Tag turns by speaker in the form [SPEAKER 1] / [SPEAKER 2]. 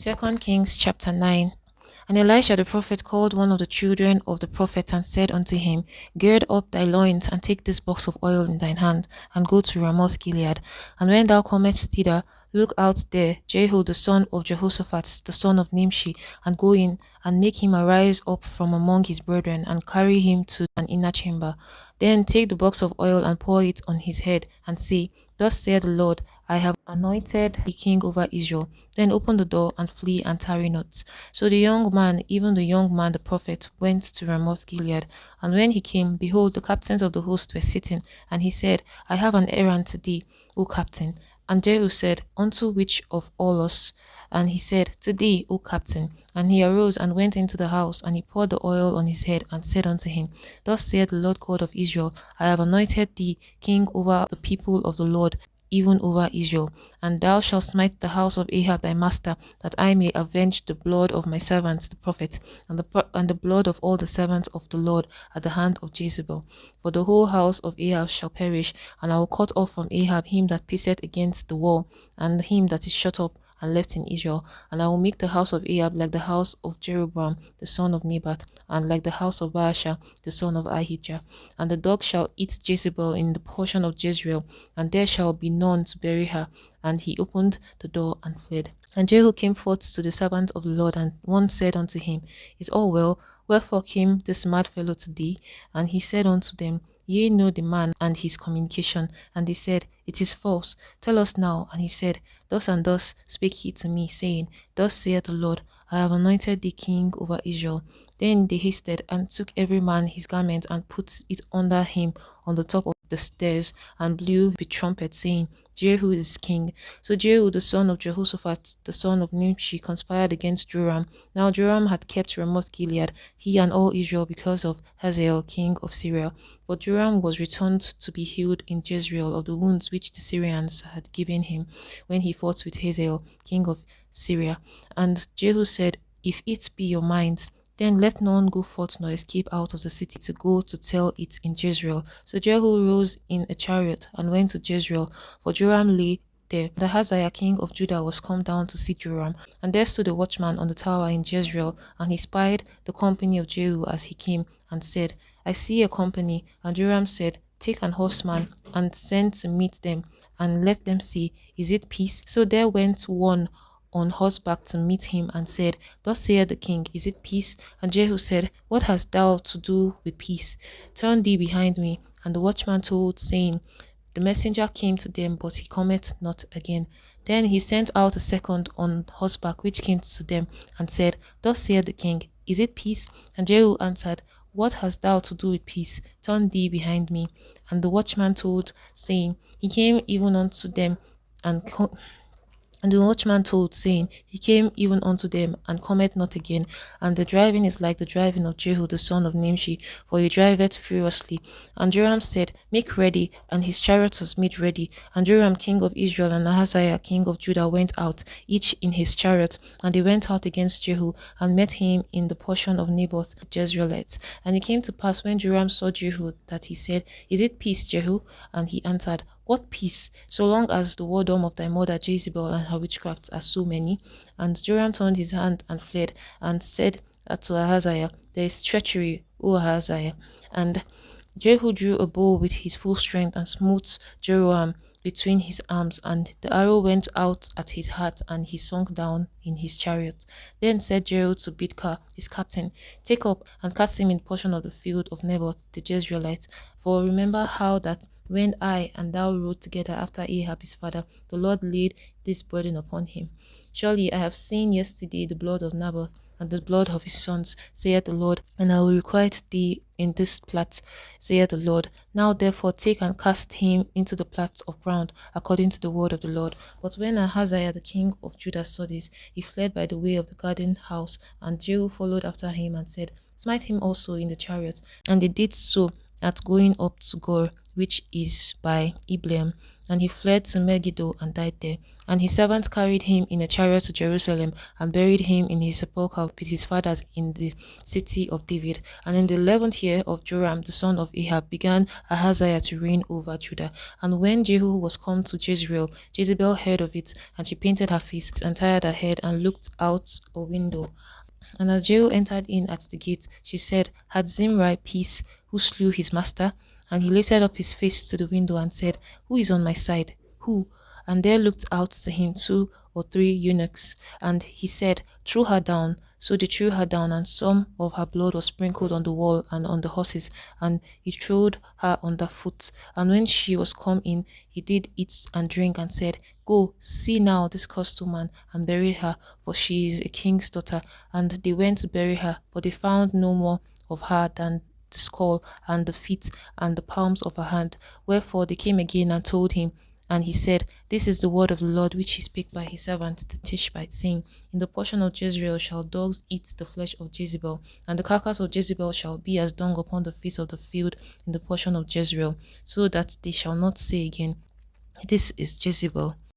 [SPEAKER 1] 2 Kings chapter 9. And Elisha the prophet called one of the children of the prophet and said unto him, Gird up thy loins, and take this box of oil in thine hand, and go to Ramoth Gilead. And when thou comest thither, look out there Jehu the son of Jehoshaphat, the son of Nimshi, and go in, and make him arise up from among his brethren, and carry him to an inner chamber. Then take the box of oil, and pour it on his head, and say, Thus saith the Lord, I have anointed the king over Israel. Then open the door, and flee, and tarry not. So the young man, even the young man the prophet, went to Ramoth Gilead. And when he came, behold, the captains of the host were sitting. And he said, I have an errand to thee, O captain. And Jehu said, Unto which of all us? And he said, To thee, O captain. And he arose and went into the house, and he poured the oil on his head, and said unto him, Thus saith the Lord God of Israel, I have anointed thee king over the people of the Lord, even over Israel. And thou shalt smite the house of Ahab thy master, that I may avenge the blood of my servants the prophets, and the blood of all the servants of the Lord at the hand of Jezebel. For the whole house of Ahab shall perish, and I will cut off from Ahab him that pisseth against the wall, and him that is shut up and left in Israel. And I will make the house of Ahab like the house of Jeroboam the son of Nebat, and like the house of Baasha the son of Ahijah. And the dog shall eat Jezebel in the portion of Jezreel, and there shall be none to bury her. And he opened the door and fled. And Jehu came forth to the servant of the Lord, and one said unto him, Is all well? Wherefore came this mad fellow to thee? And he said unto them, Ye know the man and his communication. And they said, It is false. Tell us now. And he said, Thus and thus spake he to me, saying, Thus saith the Lord, I have anointed thee king over Israel. Then they hasted and took every man his garment, and put it under him on the top of the stairs, and blew with trumpet, saying, Jehu is king. So Jehu the son of Jehoshaphat, the son of Nimshi, conspired against Joram. Now Joram had kept Ramoth Gilead, he and all Israel, because of Hazael king of Syria. But Joram was returned to be healed in Jezreel of the wounds which the Syrians had given him, when he fought with Hazael king of Syria. And Jehu said, If it be your minds, then let none go forth nor escape out of the city to go to tell it in Jezreel. So Jehu rose in a chariot and went to Jezreel, for Joram lay there. The Hazael king of Judah was come down to see Joram, and there stood a watchman on the tower in Jezreel, and he spied the company of Jehu as he came, and said, I see a company. And Joram said, Take an horseman, and send to meet them, and let them say, Is it peace? So there went one on horseback to meet him, and said, Thus saith the king, Is it peace? And Jehu said, What hast thou to do with peace? Turn thee behind me. And the watchman told, saying, The messenger came to them, but he cometh not again. Then he sent out a second on horseback, which came to them, and said, Thus saith the king, Is it peace? And Jehu answered, What hast thou to do with peace? Turn thee behind me. And the watchman told, saying, He came even unto them, and the watchman told, saying, He came even unto them, and cometh not again. And the driving is like the driving of Jehu the son of Nimshi, for he driveth furiously. And Joram said, Make ready. And his chariot was made ready. And Joram king of Israel and Ahaziah king of Judah went out, each in his chariot. And they went out against Jehu, and met him in the portion of Naboth the Jezreelites. And it came to pass, when Joram saw Jehu, that he said, Is it peace, Jehu? And he answered, What peace, so long as the whoredom of thy mother Jezebel and her witchcrafts are so many? And Joram turned his hand and fled, and said to Ahaziah, There is treachery, O Ahaziah. And Jehu drew a bow with his full strength, and smote Jeroboam between his arms, and the arrow went out at his heart, and he sunk down in his chariot. Then said Jehu to Bidkar his captain, Take up and cast him in portion of the field of Naboth the Jezreelite. For remember how that when I and thou rode together after Ahab his father, the Lord laid this burden upon him. Surely I have seen yesterday the blood of Naboth, and the blood of his sons, saith the Lord, and I will requite thee in this plat, saith the Lord. Now therefore take and cast him into the plat of ground, according to the word of the Lord. But when Ahaziah the king of Judah saw this, he fled by the way of the garden house, and Jehu followed after him, and said, Smite him also in the chariot. And they did so, at going up to Gore, which is by Ibleam. And he fled to Megiddo and died there. And his servants carried him in a chariot to Jerusalem and buried him in his sepulchre with his fathers in the city of David. And in the 11th year of Joram the son of Ahab began Ahaziah to reign over Judah. And when Jehu was come to Jezreel, Jezebel heard of it, and she painted her face and tired her head and looked out a window. And as Jehu entered in at the gate, she said, Had Zimri peace, who slew his master? And he lifted up his face to the window and said, Who is on my side? Who? And there looked out to him 2 or 3 eunuchs. And he said, Throw her down. So they threw her down, and some of her blood was sprinkled on the wall and on the horses. And he trod her under foot. And when she was come in, he did eat and drink, and said, Go, see now this cursed woman, and bury her, for she is a king's daughter. And they went to bury her, but they found no more of her than the skull and the feet and the palms of her hand. Wherefore they came again and told him. And he said, This is the word of the Lord which he spake by his servant the Tishbite, saying, In the portion of Jezreel shall dogs eat the flesh of Jezebel, and the carcass of Jezebel shall be as dung upon the face of the field in the portion of Jezreel, so that they shall not say again, This is Jezebel.